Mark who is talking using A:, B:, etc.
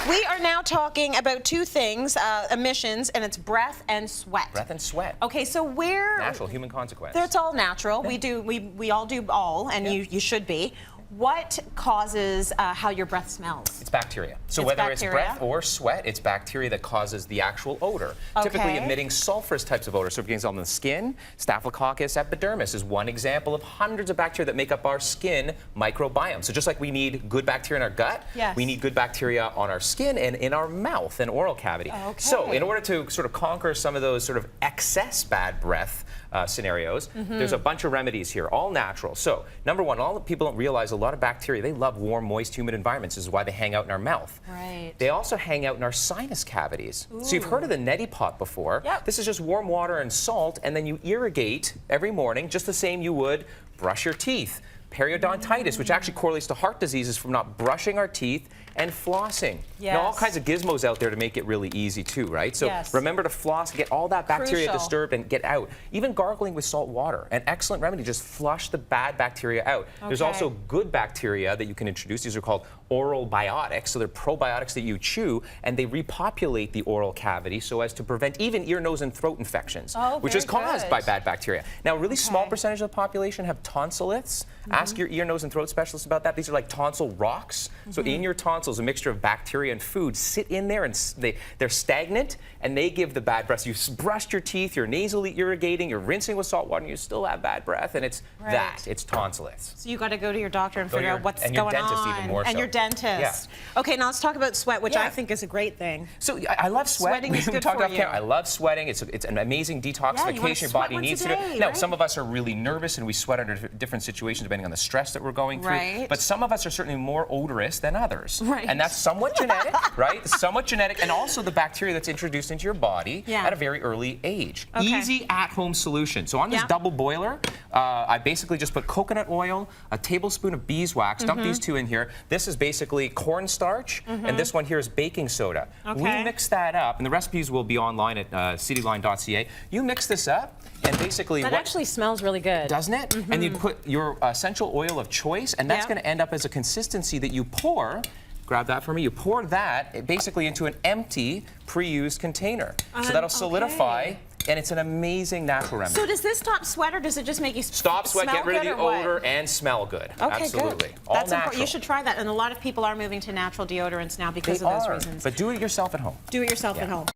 A: We are now talking about two things, emissions, and it's breath and sweat.
B: Breath and sweat.
A: Okay, so where...
B: Natural human consequence.
A: It's all natural.
B: Yeah.
A: We all do all, and you should be. What causes how your breath smells?
B: It's bacteria. So
A: it's
B: whether
A: bacteria.
B: it's breath or sweat, it's bacteria that causes the actual odor.
A: Okay.
B: Typically emitting sulfurous types of odor. So for example, on the skin, Staphylococcus epidermis is one example of hundreds of bacteria that make up our skin microbiome. So just like we need good bacteria in our gut,
A: yes.
B: we need good bacteria on our skin and in our mouth and oral cavity.
A: Okay.
B: So in order to sort of conquer some of those sort of excess bad breath scenarios, there's a bunch of remedies here, all natural. So number one, all the people don't realize a lot of bacteria, they love warm, moist, humid environments. This is why they hang out in our mouth.
A: Right.
B: They also hang out in our sinus cavities.
A: Ooh.
B: So you've heard of the neti pot before.
A: Yep.
B: This is just warm water and salt, and then you irrigate every morning, just the same you would brush your teeth. Periodontitis, which actually correlates to heart diseases from not brushing our teeth and flossing.
A: Yes.
B: Now, all kinds of gizmos out there to make it really easy too, right? So
A: yes.
B: remember to floss, get all that bacteria
A: Crucial.
B: disturbed and get out. Even gargling with salt water, an excellent remedy, just flush the bad bacteria out.
A: Okay.
B: There's also good bacteria that you can introduce. These are called oral biotics. So they're probiotics that you chew, and they repopulate the oral cavity so as to prevent even ear, nose, and throat infections, which is caused by bad bacteria. Now, a really small percentage of the population have tonsillits. Ask your ear, nose, and throat specialist about that. These are like tonsil rocks. So in your tonsils, a mixture of bacteria and food sit in there, and they're stagnant, and they give the bad breath. You brushed your teeth, you're nasally irrigating, you're rinsing with salt water, and you still have bad breath, and it's it's tonsillitis.
A: So you got to go to your doctor and figure out what's going on.
B: And your dentist even more so.
A: And your dentist.
B: Yeah.
A: Okay, now let's talk about sweat, which I think is a great thing.
B: So I love sweat.
A: Sweating is good
B: talked
A: for
B: off
A: you.
B: camera. I love sweating. It's an amazing detoxification your body needs to do. Now, some of us are really nervous and we sweat under different situations depending on the stress that we're going through.
A: Right.
B: But some of us are certainly more odorous than others.
A: Right.
B: And that's somewhat genetic, right? Somewhat genetic, and also the bacteria that's introduced into your body at a very early age.
A: Okay.
B: Easy at-home solution. So on this double boiler, I basically just put coconut oil, a tablespoon of beeswax, dump these two in here. This is basically cornstarch, and this one here is baking soda.
A: Okay.
B: We mix that up, and the recipes will be online at cityline.ca. You mix this up, and basically
A: that actually smells really good.
B: Doesn't it? And you put your essential oil of choice, and that's going to end up as a consistency that you pour. Grab that for me. You pour that basically into an empty, pre-used container. So that'll solidify, and it's an amazing natural remedy.
A: So does this stop sweat, or does it just make you
B: stop sweat, get rid of the odor, and smell good?
A: Okay,
B: absolutely.
A: Good.
B: All
A: That's
B: natural.
A: important. You should try that, and a lot of people are moving to natural deodorants now because of those reasons.
B: But do it yourself at home.
A: Do it yourself at home.